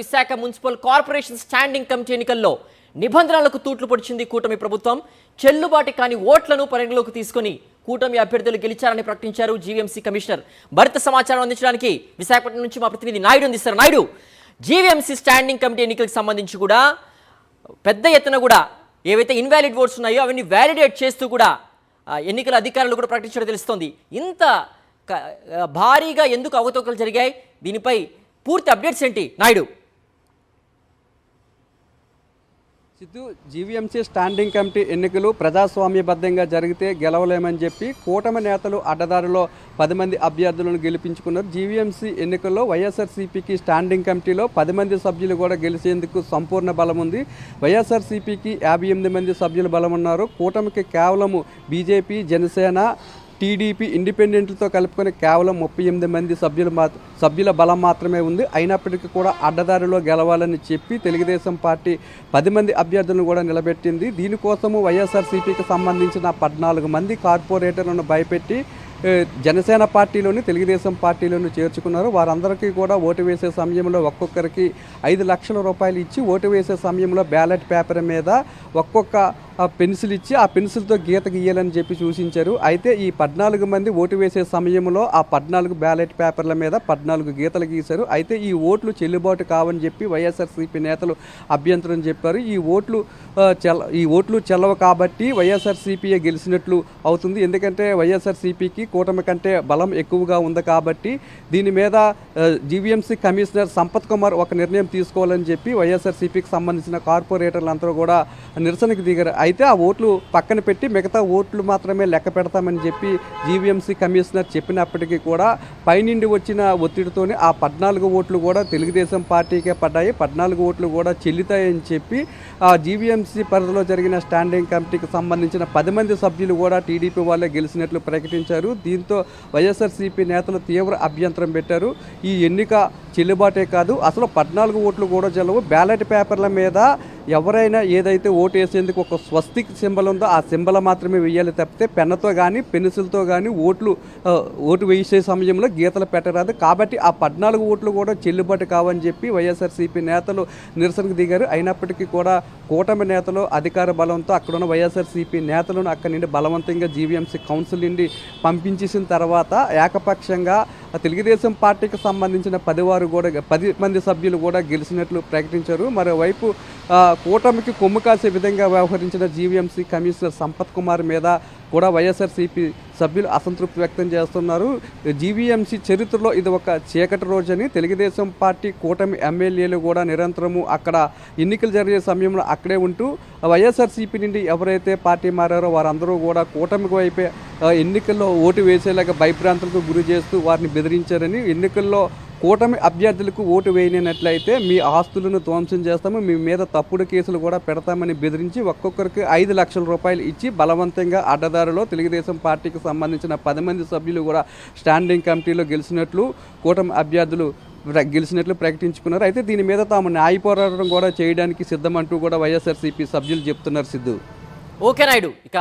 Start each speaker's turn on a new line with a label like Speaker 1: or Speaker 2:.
Speaker 1: Visakha municipal corporation standing committee ఎన్నికల్లో నిబంధనలకు తూట్లు పొడిచింది కూటమి ప్రభుత్వం. చెల్లుబాటు కాని ఓట్లను పరిగణలోకి తీసుకుని కూటమి అభ్యర్థులు గెలిచారని ప్రకటించారు జీవీఎంసీ కమిషనర్. మరింత సమాచారం అందించడానికి విశాఖపట్నం నుంచి మా ప్రతినిధి నాయుడు అందిస్తారు. నాయుడు, జీవీఎంసీ స్టాండింగ్ కమిటీ ఎన్నికలకు సంబంధించి కూడా పెద్ద ఎత్తున కూడా ఏవైతే ఇన్వాలిడ్ ఓట్స్ ఉన్నాయో అవన్నీ వ్యాలిడేట్ చేస్తూ కూడా ఎన్నికల అధికారులు కూడా ప్రకటించడం తెలుస్తోంది. ఇంత భారీగా ఎందుకు అవకతవకలు జరిగాయి? దీనిపై పూర్తి అప్డేట్స్ ఏంటి Naidu?
Speaker 2: Siddhu, GVMC standing committee ఎన్నికలు ప్రజాస్వామ్యబద్ధంగా జరిగితే గెలవలేమని చెప్పి కూటమి నేతలు అడ్డదారిలో 10 మంది అభ్యర్థులను గెలిపించుకున్నారు. జీవీఎంసీ ఎన్నికల్లో వైఎస్ఆర్సీపీకి స్టాండింగ్ కమిటీలో 10 మంది సభ్యులు కూడా గెలిచేందుకు సంపూర్ణ బలం ఉంది. వైఎస్ఆర్సీపీకి 58 మంది సభ్యుల బలం ఉన్నారు. కూటమికి కేవలము బీజేపీ, జనసేన, టీడీపీ, ఇండిపెండెంట్లతో కలుపుకొని కేవలం 38 మంది సభ్యుల బలం మాత్రమే ఉంది. అయినప్పటికీ కూడా అడ్డదారిలో గెలవాలని చెప్పి తెలుగుదేశం పార్టీ 10 మంది అభ్యర్థులను కూడా నిలబెట్టింది. దీనికోసము వైఎస్ఆర్సీపీకి సంబంధించిన 14 మంది కార్పొరేటర్లను భయపెట్టి జనసేన పార్టీలోని, తెలుగుదేశం పార్టీలోని చేర్చుకున్నారు. వారందరికీ కూడా ఓటు వేసే సమయంలో ఒక్కొక్కరికి 5 లక్షల రూపాయలు ఇచ్చి ఓటు వేసే సమయంలో బ్యాలెట్ పేపర్ మీద ఒక్కొక్క పెన్సిల్ ఇచ్చి ఆ పెన్సిల్తో గీత గీయాలని చెప్పి సూచించారు. అయితే ఈ 14 మంది ఓటు వేసే సమయంలో ఆ 14 బ్యాలెట్ పేపర్ల మీద 14 గీతలు గీశారు. అయితే ఈ ఓట్లు చెల్లుబాటు కావని చెప్పి వైఎస్ఆర్సీపీ నేతలు అభ్యంతరం చెప్పారు. ఈ ఓట్లు చెల్లవు కాబట్టి వైఎస్ఆర్సీపీయే గెలిచినట్లు అవుతుంది. ఎందుకంటే వైఎస్ఆర్సీపీకి కూటమి కంటే బలం ఎక్కువగా ఉంది కాబట్టి దీని మీద జీవీఎంసీ కమిషనర్ సంపత్ కుమార్ ఒక నిర్ణయం తీసుకోవాలని చెప్పి వైఎస్ఆర్సీపీకి సంబంధించిన కార్పొరేటర్లందరూ కూడా నిరసనకు దిగారు. అయితే ఆ ఓట్లు పక్కన పెట్టి మిగతా ఓట్లు మాత్రమే లెక్క పెడతామని చెప్పి జీవీఎంసీ కమిషనర్ చెప్పినప్పటికీ కూడా పైనుండి వచ్చిన ఒత్తిడితోనే ఆ 14 ఓట్లు కూడా తెలుగుదేశం పార్టీకే పడ్డాయి. 14 ఓట్లు కూడా చెల్లుతాయని చెప్పి ఆ జీవీఎంసీ పరిధిలో జరిగిన స్టాండింగ్ కమిటీకి సంబంధించిన 10 మంది సభ్యులు కూడా టీడీపీ వాళ్ళే గెలిచినట్లు ప్రకటించారు. దీంతో వైఎస్ఆర్సీపీ నేతలు తీవ్ర అభ్యంతరం పెట్టారు. ఈ ఎన్నిక చెల్లుబాటే కాదు, అసలు 14 ఓట్లు కూడా చెల్లవు. బ్యాలెట్ పేపర్ల మీద ఎవరైనా ఏదైతే ఓటు వేసేందుకు ఒక స్వస్తిక్ సింబల్ ఉందో ఆ సింబల్ మాత్రమే వేయాలి తప్పితే పెన్నుతో కానీ పెన్సిల్తో కానీ ఓటు వేసే సమయంలో గీతలు పెట్టరాదు. కాబట్టి ఆ 14 ఓట్లు కూడా చెల్లుబాటు కావని చెప్పి వైఎస్ఆర్సీపీ నేతలు నిరసనకు దిగారు. అయినప్పటికీ కూడా కూటమి నేతలు అధికార బలంతో అక్కడున్న వైఎస్ఆర్సీపీ నేతలను అక్కడి నుండి బలవంతంగా జీవీఎంసీ కౌన్సిల్ నుండి పంపించేసిన తర్వాత ఏకపక్షంగా తెలుగుదేశం పార్టీకి సంబంధించిన 10 మంది సభ్యులు కూడా గెలిచినట్లు ప్రకటించారు. మరోవైపు కూటమికి కొమ్ము కాసే విధంగా వ్యవహరించిన జీవీఎంసీ కమిషనర్ సంపత్ కుమార్ మీద కూడా వైఎస్ఆర్సీపీ సభ్యులు అసంతృప్తి వ్యక్తం చేస్తున్నారు. జీవీఎంసీ చరిత్రలో ఇది ఒక చీకటి రోజని తెలుగుదేశం పార్టీ కూటమి ఎమ్మెల్యేలు కూడా నిరంతరము అక్కడ ఎన్నికలు జరిగే సమయంలో అక్కడే ఉంటూ వైఎస్ఆర్సీపీ నుండి ఎవరైతే పార్టీ మారారో వారందరూ కూడా కూటమికి వైపే ఎన్నికల్లో ఓటు వేసేలాగా భయభ్రాంతులకు గురి చేస్తూ వారిని బెదిరించారని, ఎన్నికల్లో కూటమి అభ్యర్థులకు ఓటు వేయనట్లయితే మీ ఆస్తులను ధ్వంసం చేస్తాము, మీ మీద తప్పుడు కేసులు కూడా పెడతామని బెదిరించి ఒక్కొక్కరికి 5 లక్షల రూపాయలు ఇచ్చి బలవంతంగా అడ్డదారిలో తెలుగుదేశం పార్టీకి సంబంధించిన 10 మంది సభ్యులు కూడా స్టాండింగ్ కమిటీలో గెలిచినట్లు కూటమి అభ్యర్థులు గెలిచినట్లు ప్రకటించుకున్నారు. అయితే దీని మీద తాము న్యాయ పోరాటం కూడా చేయడానికి సిద్ధమంటూ కూడా వైఎస్ఆర్సీపీ సభ్యులు చెప్తున్నారు. సిద్ధు,
Speaker 1: ఓకే నాయుడు. ఇక